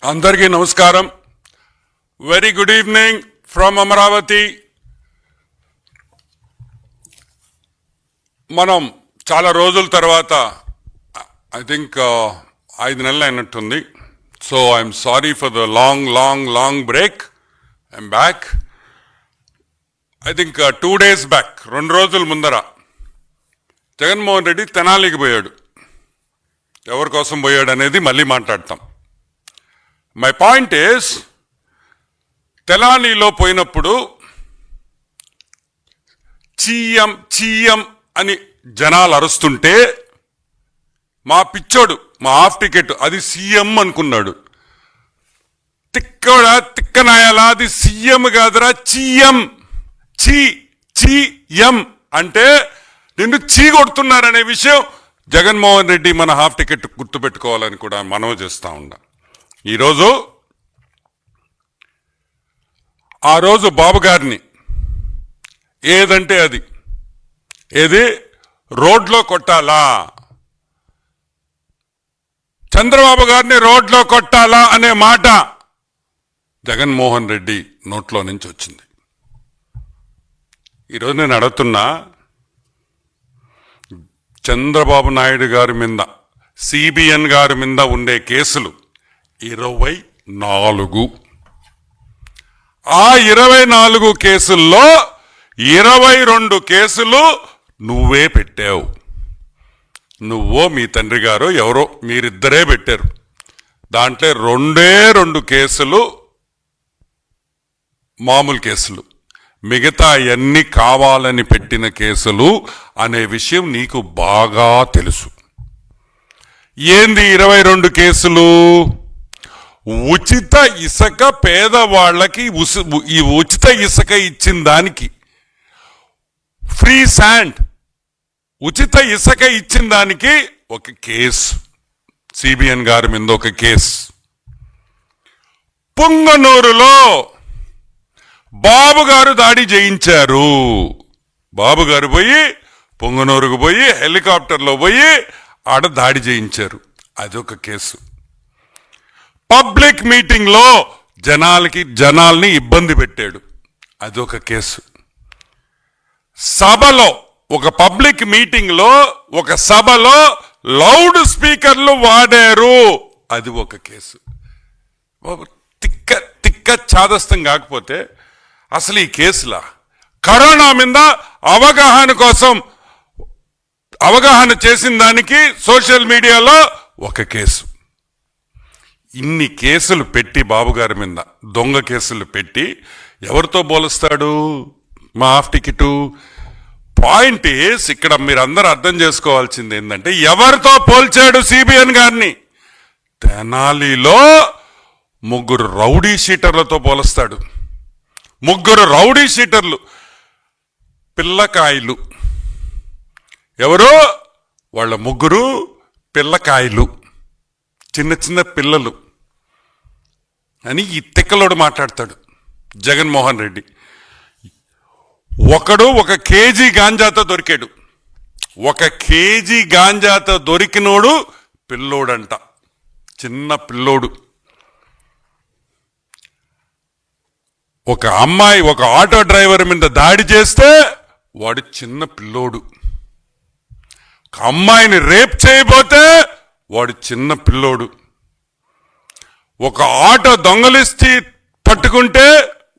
అందరికీ నమస్కారం. Very good evening from Amaravati. మనం చాలా రోజుల తర్వాత ఐ థింక్ 5 నెలలు అయినట్టుంది. So I'm sorry for the long break. I'm back. I think 2 days back, 2 రోజుల ముందర జగన్మోహన్ రెడ్డి తెనాలికి పోయాడు. ఎవరి కోసం పోయాడు అనేది మళ్ళీ మాట్లాడతాం. మై పాయింట్ ఈస్, తెనాలిలో పోయినప్పుడు చీఎం అని జనాలు అరుస్తుంటే మా పిచ్చోడు, మా హాఫ్ టికెట్ అది సీఎం అనుకున్నాడు. తిక్కనాయాలా, అది సీఎం కాదురా, చీఎం. చీఎం అంటే నిన్ను చీ కొడుతున్నారనే విషయం జగన్మోహన్ రెడ్డి మన హాఫ్ టికెట్ గుర్తుపెట్టుకోవాలని కూడా మనవి చేస్తా ఉన్నా. ఈరోజు ఆ రోజు బాబు గారిని ఏదంటే అది ఏది రోడ్లో కొట్టాలా, చంద్రబాబు గారిని రోడ్లో కొట్టాలా అనే మాట జగన్మోహన్ రెడ్డి నోట్లో నుంచి వచ్చింది. ఈరోజు నేను అడుగుతున్నా, చంద్రబాబు నాయుడు గారి మీద, సిబిఎన్ గారి మీద ఉండే కేసులు 24. ఆ 24 కేసుల్లో 22 కేసులు నువ్వే పెట్టావు. నువ్వో మీ తండ్రి గారు ఎవరో మీరిద్దరే పెట్టారు. దాంట్లో 2 కేసులు మామూలు కేసులు, మిగతా అన్ని కావాలని పెట్టిన కేసులు అనే విషయం నీకు బాగా తెలుసు. ఏంది 22 కేసులు? ఉచిత ఇసుక పేదవాళ్ళకి ఈ ఉచిత ఇసుక ఇచ్చిన దానికి, ఫ్రీ శాండ్ ఉచిత ఇసుక ఇచ్చిన దానికి ఒక కేసు, సిబిఎన్ గారి మీద ఒక కేసు. పుంగనూరులో బాబు గారు దాడి చేయించారు. బాబు గారు పోయి పుంగనూరుకు పోయి హెలికాప్టర్లో పోయి ఆడ దాడి చేయించారు, అదొక కేసు. పబ్లిక్ మీటింగ్ లో జనాల్ని ఇబ్బంది పెట్టాడు, అదొక కేసు. సభలో, ఒక పబ్లిక్ మీటింగ్ లో, ఒక సభలో లౌడ్ స్పీకర్లు వాడారు, అది ఒక కేసు. తిక్క చాదస్తం కాకపోతే అసలు ఈ కేసులా? కరోనా మీద అవగాహన చేసిన దానికి సోషల్ మీడియాలో ఒక కేసు. ఇన్ని కేసులు పెట్టి బాబు గారి మీద దొంగ కేసులు పెట్టి ఎవరితో పోలుస్తాడు మా హాఫ్ టికెట్? పాయింట్ ఈస్, ఇక్కడ మీరందరూ అర్థం చేసుకోవాల్సింది ఏంటంటే, ఎవరితో పోల్చాడు సిబిఎన్ గారిని? తెనాలిలో 3 రౌడీ షీటర్లతో పోలుస్తాడు. 3 రౌడీ షీటర్లు, పిల్లకాయలు. ఎవరో వాళ్ళ 3 పిల్లకాయలు, చిన్న పిల్లలు అని ఈ తిక్కలోడు మాట్లాడతాడు జగన్మోహన్ రెడ్డి. ఒకడు 1 కేజీ గాంజాతో దొరికాడు. 1 కేజీ గాంజాతో దొరికినోడు పిల్లోడంట, చిన్న పిల్లోడు. ఒక అమ్మాయి, ఒక ఆటో డ్రైవర్ మీద దాడి చేస్తే వాడు చిన్న పిల్లోడు. ఒక అమ్మాయిని రేప్ చేయబోతే వాడు చిన్న పిల్లోడు. ఒక ఆటో దొంగలిస్తే పట్టుకుంటే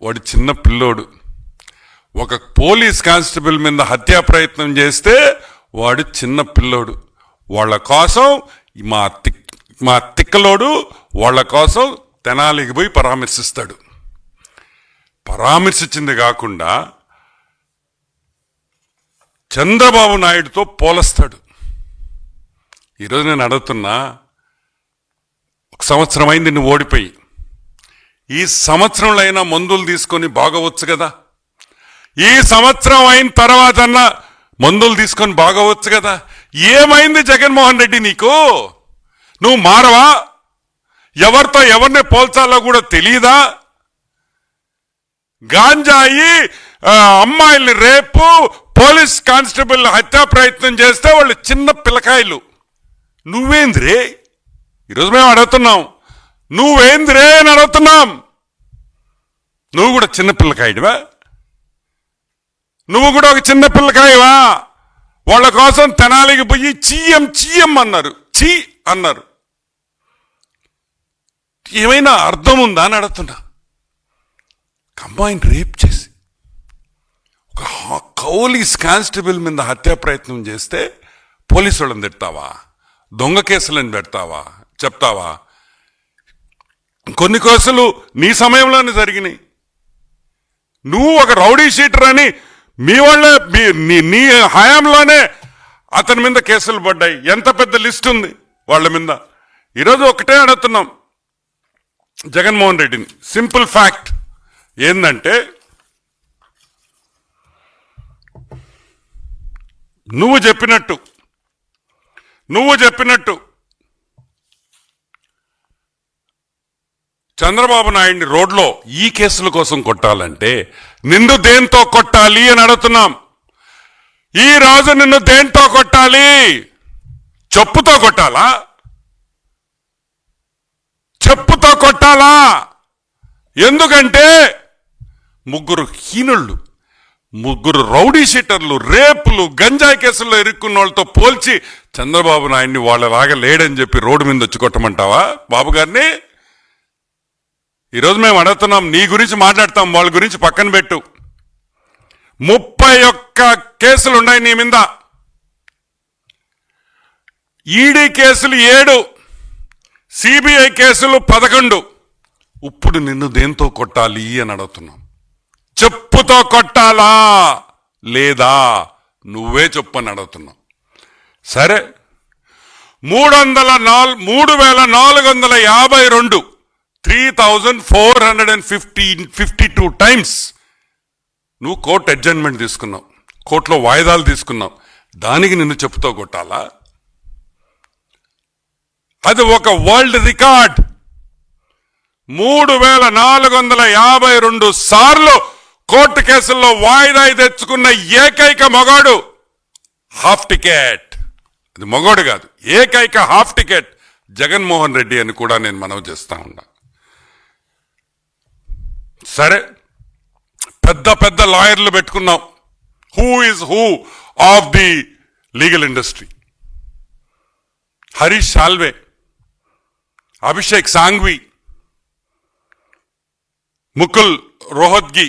వాడు చిన్న పిల్లోడు. ఒక పోలీస్ కానిస్టేబుల్ మీద హత్యా ప్రయత్నం చేస్తే వాడు చిన్న పిల్లోడు. వాళ్ళ కోసం మా తిక్కలోడు వాళ్ళ కోసం తెనాలికి పోయి పరామర్శిస్తాడు. పరామర్శించింది కాకుండా చంద్రబాబు నాయుడుతో పోలుస్తాడు. ఈరోజు నేను అడుగుతున్నా, 1 సంవత్సరం అయింది నువ్వు ఓడిపోయి. ఈ సంవత్సరంలో అయినా మందులు తీసుకొని బాగవచ్చు కదా? ఈ సంవత్సరం అయిన తర్వాత అన్నా మందులు తీసుకొని బాగవచ్చు కదా? ఏమైంది జగన్మోహన్ రెడ్డి నీకు? నువ్వు మారవా? ఎవరితో ఎవరిని పోల్చాలో కూడా తెలియదా? గాంజాయి, అమ్మాయిల్ని రేపు, పోలీస్ కానిస్టేబుల్ హత్యా ప్రయత్నం చేస్తే వాళ్ళు చిన్న పిల్లకాయలు. నువ్వేంద్రే? ఈరోజు మేము అడుగుతున్నాం, నువ్వేంద్రే అని అడుగుతున్నాం. నువ్వు కూడా చిన్నపిల్లకాయడివా? నువ్వు కూడా ఒక చిన్నపిల్లకాయవా? వాళ్ళ కోసం తెనాలికి పోయి చీయం అన్నారు, చీ అన్నారు. ఏమైనా అర్థం ఉందా అని అడుగుతున్నా. కంబైన్ రేప్ చేసి ఒక కౌలీస్ కానిస్టేబుల్ మీద హత్యా ప్రయత్నం చేస్తే పోలీసు వాళ్ళని తిడతావా? దొంగ కేసులను పెడతావా? చెప్తావా? కొన్ని కేసులు నీ సమయంలోనే జరిగినాయి. నువ్వు ఒక రౌడీ షీటర్ అని మీ వాళ్ళ నీ హయాంలోనే అతని మీద కేసులు పడ్డాయి. ఎంత పెద్ద లిస్ట్ ఉంది వాళ్ళ మీద. ఈరోజు ఒకటే అడుగుతున్నాం జగన్మోహన్ రెడ్డిని. సింపుల్ ఫ్యాక్ట్ ఏంటంటే, నువ్వు చెప్పినట్టు చంద్రబాబు నాయుడిని రోడ్లో ఈ కేసుల కోసం కొట్టాలంటే నిన్ను దేంతో కొట్టాలి అని అడుగుతున్నాం. ఈ రోజు నిన్ను దేంతో కొట్టాలి? చెప్పుతో కొట్టాలా? చెప్పుతో కొట్టాలా? ఎందుకంటే ముగ్గురు హీనుళ్ళు, ముగ్గురు రౌడీ షీటర్లు, రేపులు, గంజాయి కేసుల్లో ఇరుక్కున్న వాళ్ళతో పోల్చి చంద్రబాబు నాయుడిని వాళ్ళలాగా లేడని చెప్పి రోడ్డు మీద వచ్చి కొట్టమంటావా బాబు గారిని? ఈరోజు మేము అడుగుతున్నాం, నీ గురించి మాట్లాడతాం, వాళ్ళ గురించి పక్కన పెట్టు. 31 కేసులు ఉన్నాయి నీ మీద. ఈడీ కేసులు 7, సిబిఐ కేసులు 11. ఇప్పుడు నిన్ను దేంతో కొట్టాలి అని అడుగుతున్నాం. చెప్పుతో కొట్టాలా లేదా? నువ్వే చెప్పని అడుగుతున్నావు. సరే, 3452 3452 టైమ్స్ నువ్వు కోర్టు అడ్జర్న్మెంట్ తీసుకున్నావు, కోర్టులో వాయిదాలు తీసుకున్నావు. దానికి నిన్ను చెప్పుతో కొట్టాలా? అది ఒక వరల్డ్ రికార్డ్. 3452 సార్లు కోర్టు కేసుల్లో వాయిదా తెచ్చుకున్న ఏకైక మగాడు హాఫ్ టికెట్. అది మగోడు కాదు, ఏకైక హాఫ్ టికెట్ జగన్మోహన్ రెడ్డి అని కూడా నేను మనవి చేస్తా ఉన్నా. సరే, పెద్ద లాయర్లు పెట్టుకున్నాం. Who is who of the legal industry? Harish Salve, Abhishek Sanghvi, Mukul Rohatgi,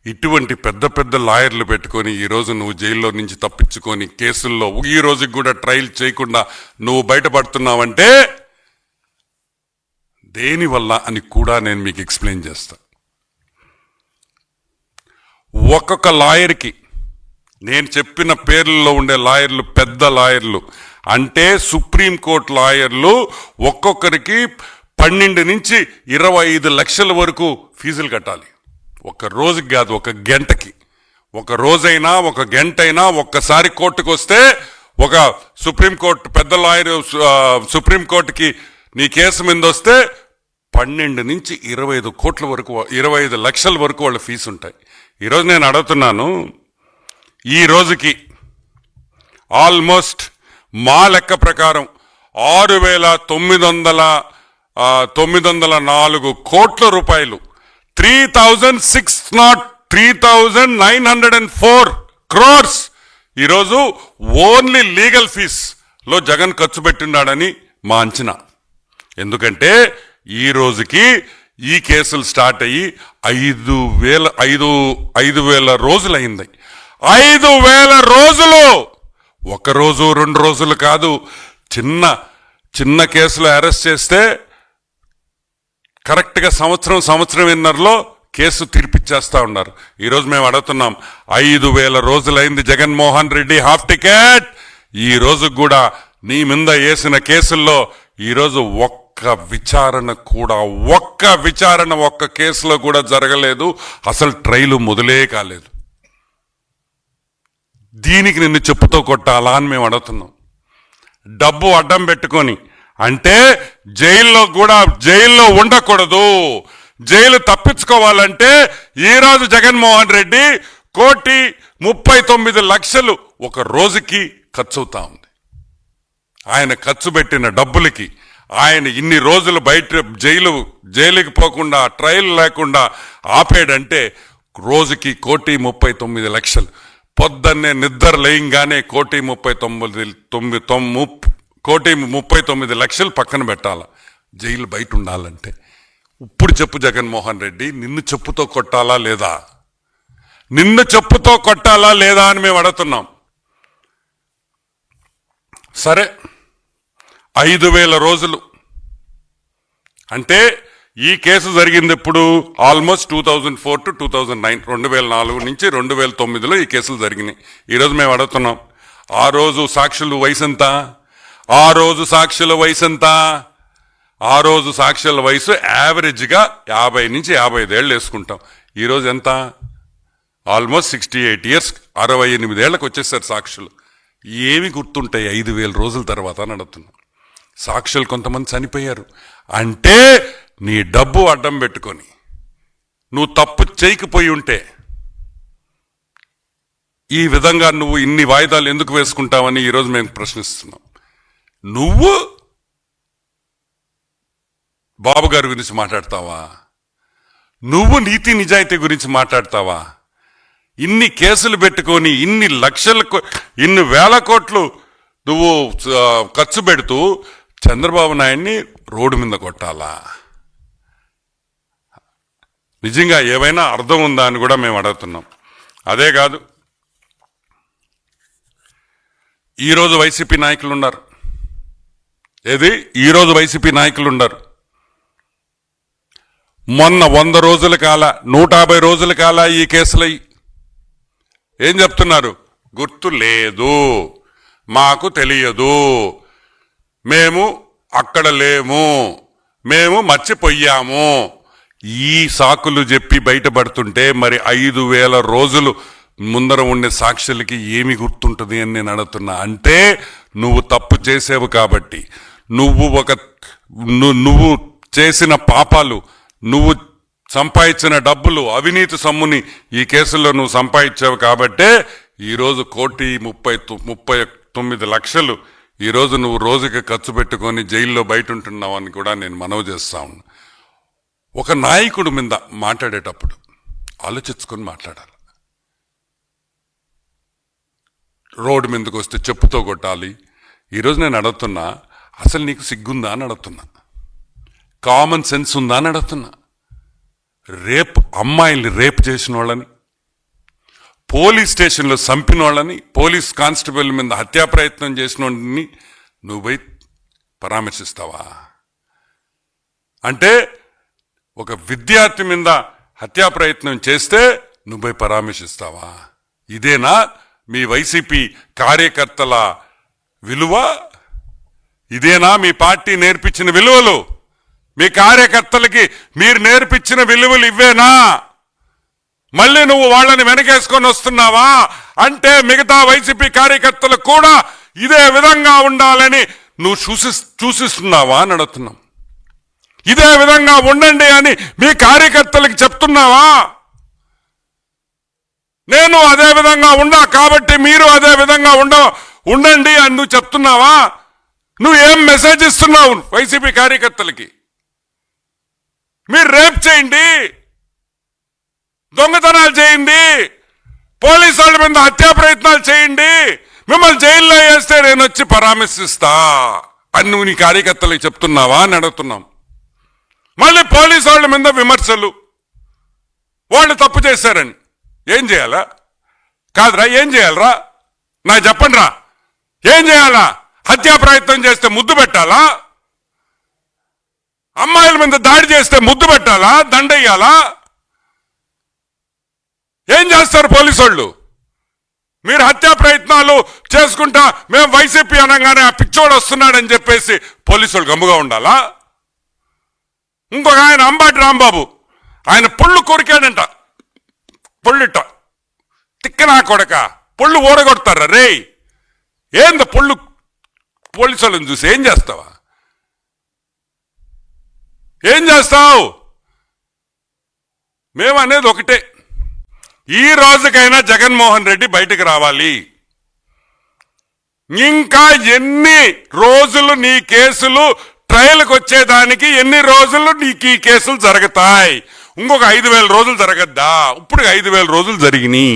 ఇటువంటి పెద్ద లాయర్లు పెట్టుకొని ఈరోజు నువ్వు జైల్లో నుంచి తప్పించుకొని కేసుల్లో ఈ రోజుకి కూడా ట్రయల్ చేయకుండా నువ్వు బయటపడుతున్నావంటే దేనివల్ల అని కూడా నేను మీకు ఎక్స్ప్లెయిన్ చేస్తా. ఒక్కొక్క లాయర్కి, నేను చెప్పిన పేర్లలో ఉండే లాయర్లు పెద్ద లాయర్లు అంటే సుప్రీంకోర్టు లాయర్లు, ఒక్కొక్కరికి 12 నుంచి 25 లక్షల వరకు ఫీజులు కట్టాలి. ఒక రోజుకి కాదు, ఒక గంటకి. ఒక రోజైనా ఒక గంటైనా ఒక్కసారి కోర్టుకు వస్తే, ఒక సుప్రీంకోర్టు పెద్ద లాయర్ సుప్రీంకోర్టుకి నీ కేసు మీద వస్తే 12 నుంచి 25 కోట్ల వరకు, 25 లక్షల వరకు వాళ్ళ ఫీజు ఉంటాయి. ఈరోజు నేను అడుగుతున్నాను, ఈ రోజుకి ఆల్మోస్ట్ మా లెక్క ప్రకారం 6,904 కోట్ల రూపాయలు, 3,904 crores ఈరోజు ఓన్లీ లీగల్ ఫీజ్ లో జగన్ ఖర్చు పెట్టిన్నాడని మా అంచనా. ఎందుకంటే ఈ రోజుకి ఈ కేసులు స్టార్ట్ అయ్యి 5,000 రోజులు అయింది. 5,000 రోజులు, ఒక రోజు 2 రోజులు కాదు. చిన్న కేసులు అరెస్ట్ చేస్తే కరెక్ట్గా సంవత్సరంన్నరలో కేసు తీర్పిచ్చేస్తా ఉన్నారు. ఈరోజు మేము అడుగుతున్నాం, 5,000 రోజులైంది జగన్మోహన్ రెడ్డి హాఫ్ టికెట్. ఈ రోజు కూడా నీ మీద వేసిన కేసుల్లో ఈరోజు ఒక్క విచారణ ఒక్క కేసులో కూడా జరగలేదు. అసలు ట్రయల్ మొదలే కాలేదు. దీనికి నిన్ను చెప్పుతో కొట్టాలా అని మేము అడుగుతున్నాం. డబ్బు అడ్డం పెట్టుకొని, అంటే జైల్లో ఉండకూడదు. జైలు తప్పించుకోవాలంటే ఈరోజు జగన్మోహన్ రెడ్డి 1,39,00,000 ఒక రోజుకి ఖర్చు అవుతా ఉంది. ఆయన ఖర్చు పెట్టిన డబ్బులకి ఆయన ఇన్ని రోజులు బయట జైలుకి పోకుండా ట్రయల్ లేకుండా ఆపేడంటే రోజుకి 1,39,00,000. పొద్దున్నే నిద్ర లేయంగానే 1,39,00,000 పక్కన పెట్టాల జైలు బయట ఉండాలంటే. ఇప్పుడు చెప్పు జగన్మోహన్ రెడ్డి, నిన్ను చెప్పుతో కొట్టాలా లేదా? నిన్ను చెప్పుతో కొట్టాలా లేదా అని మేము అడుగుతున్నాం. సరే, 5,000 రోజులు అంటే ఈ కేసు జరిగింది ఇప్పుడు ఆల్మోస్ట్ 2004 to 2009, 2004 నుంచి 2009లో ఈ కేసులు జరిగినాయి. ఈరోజు మేము అడుగుతున్నాం, ఆ రోజు సాక్షుల వయసు ఎంత? ఆ రోజు సాక్షుల వయసు యావరేజ్గా 50 నుంచి 55 ఏళ్ళు వేసుకుంటాం. ఈరోజు ఎంత? ఆల్మోస్ట్ 68 years, 68 ఏళ్లకు వచ్చేసారు సాక్షులు. ఏమి గుర్తుంటాయి 5,000 రోజుల తర్వాత అని అడుగుతున్నాం. సాక్షులు కొంతమంది చనిపోయారు అంటే నీ డబ్బు అడ్డం పెట్టుకొని నువ్వు తప్పు చేయకపోయి ఉంటే ఈ విధంగా నువ్వు ఇన్ని వాయిదాలు ఎందుకు వేసుకుంటావని ఈరోజు మేము ప్రశ్నిస్తున్నాం. నువ్వు బాబు గారి గురించి మాట్లాడతావా? నువ్వు నీతి నిజాయితీ గురించి మాట్లాడతావా? ఇన్ని కేసులు పెట్టుకొని ఇన్ని వేల కోట్లు నువ్వు ఖర్చు పెడుతూ చంద్రబాబు నాయుడిని రోడ్డు మీద కొట్టాలా? నిజంగా ఏమైనా అర్థం ఉందా అని కూడా మేము అడుగుతున్నాం. అదే కాదు, ఈరోజు వైసీపీ నాయకులు ఉన్నారు. ఈరోజు వైసీపీ నాయకులు ఉన్నారు. మొన్న 100 రోజుల కాల 150 రోజుల కాల ఈ కేసులై ఏం చెప్తున్నారు? గుర్తు లేదు, మాకు తెలియదు, మేము అక్కడ లేము, మేము మర్చిపోయాము, ఈ సాకులు చెప్పి బయటపడుతుంటే మరి 5,000 రోజులు ముందర ఉండే సాక్షులకి ఏమి గుర్తుంటుంది అని నేను అడుగుతున్నా. అంటే నువ్వు తప్పు చేసేవు కాబట్టి, నువ్వు చేసిన పాపాలు, నువ్వు సంపాదించిన డబ్బులు, అవినీతి సొమ్ముని ఈ కేసుల్లో నువ్వు సంపాదించావు కాబట్టే ఈరోజు 1,39,00,000 ఈరోజు నువ్వు రోజుకి ఖర్చు పెట్టుకొని జైల్లో బయట ఉంటున్నావు అని కూడా నేను మనవి చేస్తా ఉన్నా. ఒక నాయకుడు మీద మాట్లాడేటప్పుడు ఆలోచించుకొని మాట్లాడాలి. రోడ్డు మీదకి వస్తే చెప్పుతో కొట్టాలి. ఈరోజు నేను అడుగుతున్నా, అసలు నీకు సిగ్గుందా అని అడుగుతున్నా, కామన్ సెన్స్ ఉందా అని అడుగుతున్నా. అమ్మాయిల్ని రేప్ చేసిన వాళ్ళని, పోలీస్ స్టేషన్లో చంపిన వాళ్ళని, పోలీస్ కానిస్టేబుల్ మీద హత్యా ప్రయత్నం చేసిన వాళ్ళని నువ్వు పోయి పరామర్శిస్తావా? అంటే ఒక విద్యార్థి మీద హత్యా ప్రయత్నం చేస్తే నువ్వు పోయి పరామర్శిస్తావా? ఇదేనా మీ వైసీపీ కార్యకర్తల విలువ? ఇదేనా మీ పార్టీ నేర్పించిన విలువలు? మీ కార్యకర్తలకి మీరు నేర్పించిన విలువలు ఇవేనా? మళ్ళీ నువ్వు వాళ్ళని వెనకేసుకొని వస్తున్నావా? అంటే మిగతా వైసీపీ కార్యకర్తలు కూడా ఇదే విధంగా ఉండాలని నువ్వు చూసిస్తున్నావా అని అడుగుతున్నాం. ఇదే విధంగా ఉండండి అని మీ కార్యకర్తలకి చెప్తున్నావా? నేను అదే విధంగా ఉండా కాబట్టి మీరు అదే విధంగా ఉండండి అని నువ్వు చెప్తున్నావా? నువ్వు ఏం మెసేజ్ ఇస్తున్నావు వైసీపీ కార్యకర్తలకి? మీరు రేప్ చేయండి, దొంగతనాలు చేయండి, పోలీసు వాళ్ళ మీద హత్యా ప్రయత్నాలు చేయండి, మిమ్మల్ని జైల్లో వేస్తే నేను వచ్చి పరామర్శిస్తా అని నువ్వు నీ కార్యకర్తలకు చెప్తున్నావా అని అడుగుతున్నాం. మళ్ళీ పోలీసు వాళ్ళ మీద విమర్శలు, వాళ్ళు తప్పు చేశారని. ఏం చేయాలా? కాదురా, ఏం చేయాలరా? నాకు చెప్పండి రా, ఏం చేయాలా? హత్యా ప్రయత్నం చేస్తే ముద్దు పెట్టాలా? అమ్మాయిల మీద దాడి చేస్తే ముద్దు పెట్టాలా? దండయ్యాలా? ఏం చేస్తారు పోలీసు వాళ్ళు? మీరు హత్యా ప్రయత్నాలు చేసుకుంటా మేము వైసీపీ అనగానే ఆ పిచ్చోడు వస్తున్నాడని చెప్పేసి పోలీసు వాళ్ళు గమ్ముగా ఉండాలా? ఇంకొక ఆయన అంబాటి రాంబాబు, ఆయన పొళ్ళు కొరికాడంట. పొళ్ళుట తిక్కనా కొడక, పొళ్ళు ఓడగొడతారా రే? ఏంది పొళ్ళు? పోలీసు వాళ్ళని చూసి ఏం చేస్తావా? ఏం చేస్తావు? మేము అనేది ఒకటే, ఈ రోజుకైనా జగన్మోహన్ రెడ్డి బయటకు రావాలి. ఇంకా ఎన్ని రోజులు నీ కేసులు ట్రయల్కి వచ్చేదానికి ఎన్ని రోజులు నీకు ఈ కేసులు జరుగుతాయి? ఇంకొక 5,000 రోజులు జరగద్దా? ఇప్పుడు 5,000 రోజులు జరిగినాయి.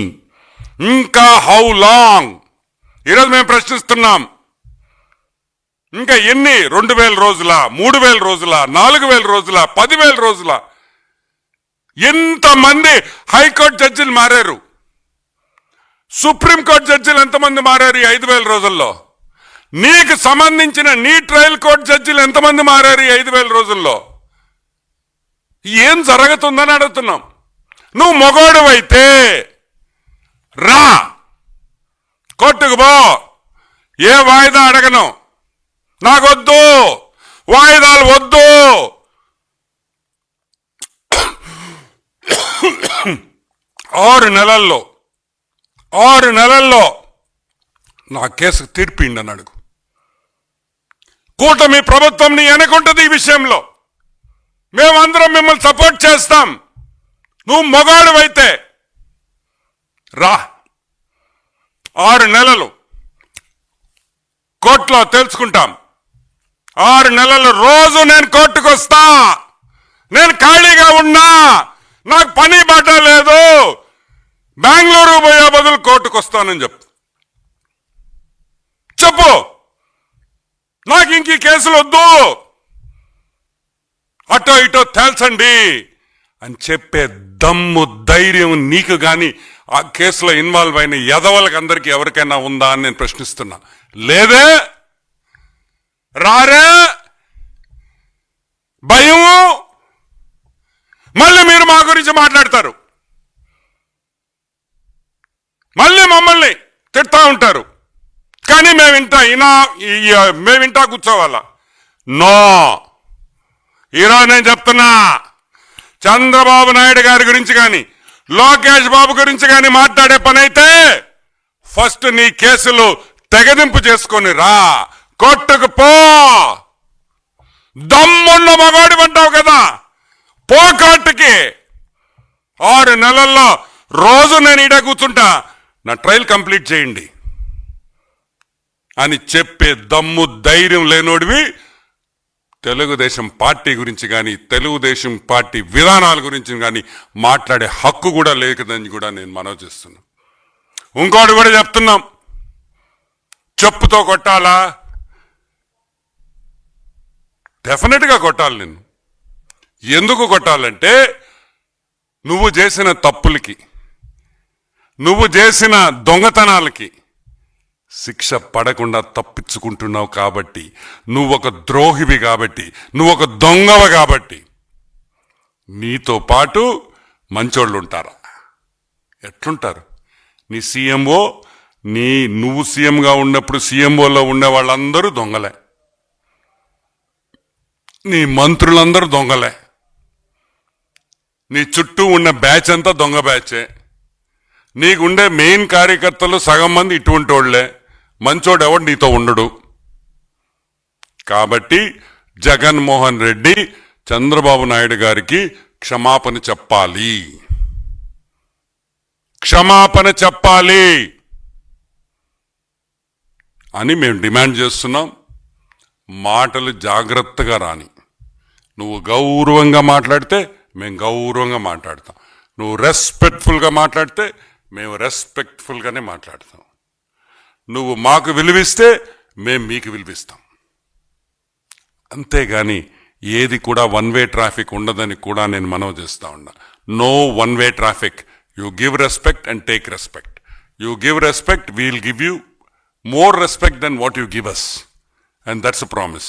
ఇంకా హౌ లాంగ్? ఈరోజు మేము ప్రశ్నిస్తున్నాం. ఇంకా ఎన్ని? 2,000 రోజుల, 3,000 రోజుల, 4,000 రోజుల, 10,000 రోజుల? ఎంతమంది హైకోర్టు జడ్జిలు మారారు? సుప్రీంకోర్టు జడ్జిలు ఎంతమంది మారారు ఈ 5,000 రోజుల్లో? నీకు సంబంధించిన నీ ట్రయల్ కోర్టు జడ్జిలు ఎంతమంది మారారు ఈ 5,000 రోజుల్లో? ఏం జరుగుతుందని అడుగుతున్నాం. నువ్వు మగోడువైతే రా, కోర్టుకు పో, ఏ వాయిదా అడగను, నాకొద్దు, వాయిదాలు వద్దు. 6 నెలల్లో నా కేసుకు తీర్పిండి అని అడుగు. కూటమి ప్రభుత్వం నీ వెనకుంటది ఈ విషయంలో. మేమందరం మిమ్మల్ని సపోర్ట్ చేస్తాం. నువ్వు మొగాడువైతే రా, 6 నెలలు కోర్టులో తెలుసుకుంటాం. 6 నెలలు రోజు నేను కోర్టుకు వస్తా. నేను ఖాళీగా ఉన్నా, నాకు పని బాట లేదు, బెంగళూరు పోయే బదులు కోర్టుకు వస్తానని చెప్పు. నాకు ఇంక కేసులు వద్దు, అటో ఇటో తేల్చండి అని చెప్పే దమ్ము, ధైర్యం నీకు గాని ఆ కేసులో ఇన్వాల్వ్ అయిన ఎదవలకు అందరికీ ఎవరికైనా ఉందా అని నేను ప్రశ్నిస్తున్నా. లేదే, రారే, భయం. మళ్ళీ మీరు మా గురించి మాట్లాడతారు, మళ్ళీ మమ్మల్ని తిడతా ఉంటారు. కానీ మేమింటా కూర్చోవాలా? నో. ఈరోజు నేను చెప్తున్నా, చంద్రబాబు నాయుడు గారి గురించి కానీ లోకేష్ బాబు గురించి కానీ మాట్లాడే పని అయితే ఫస్ట్ నీ కేసులు తెగదింపు చేసుకొని రా, కోర్టుకు పో. దమ్మున్న మగాడి అంటావు కదా, పో కోర్టుకి. 6 నెలల్లో రోజు నేను ఈడ కూర్చుంటా, నా ట్రయల్ కంప్లీట్ చేయండి అని చెప్పే దమ్ము, ధైర్యం లేనోడివి తెలుగుదేశం పార్టీ గురించి కానీ తెలుగుదేశం పార్టీ విధానాల గురించి కానీ మాట్లాడే హక్కు కూడా లేకదని కూడా నేను మనవి చేస్తున్నా. ఇంకోటి కూడా చెప్తున్నాం, చెప్పుతో కొట్టాలా? డెఫినెట్గా కొట్టాలి. నిన్ను ఎందుకు కొట్టాలంటే, నువ్వు చేసిన తప్పులకి, నువ్వు చేసిన దొంగతనాలకి శిక్ష పడకుండా తప్పించుకుంటున్నావు కాబట్టి, నువ్వొక ద్రోహివి కాబట్టి, నువ్వొక దొంగవ కాబట్టి. నీతో పాటు మంచోళ్ళు ఉంటారా? ఎట్లుంటారు? నీ సీఎంఓ, నువ్వు సీఎంగా ఉన్నప్పుడు సీఎంఓలో ఉండే వాళ్ళందరూ దొంగలే, నీ మంత్రులందరూ దొంగలే, నీ చుట్టూ ఉన్న బ్యాచ్ అంతా దొంగ బ్యాచే, నీకుండే మెయిన్ కార్యకర్తలు సగం మంది ఇటువంటి వాళ్లే. మంచోడు ఎవడు నీతో ఉండడు. కాబట్టి జగన్మోహన్ రెడ్డి చంద్రబాబు నాయుడు గారికి క్షమాపణ చెప్పాలి, క్షమాపణ చెప్పాలి అని మేము డిమాండ్ చేస్తున్నాం. మాటలు జాగ్రత్తగా రాని. నువ్వు గౌరవంగా మాట్లాడితే మేము గౌరవంగా మాట్లాడతాం, నువ్వు రెస్పెక్ట్ఫుల్గా మాట్లాడితే మేము రెస్పెక్ట్ఫుల్గానే మాట్లాడతాం. నువ్వు మాకు విలువిస్తే మేము మీకు విలువిస్తాం. అంతేగాని ఏది కూడా 1 వే ట్రాఫిక్ ఉండదని కూడా నేను మనవి చేస్తా ఉన్నా. No 1 way traffic. You give respect and take respect. You give respect, we'll give you more respect than what you give us, and that's a promise.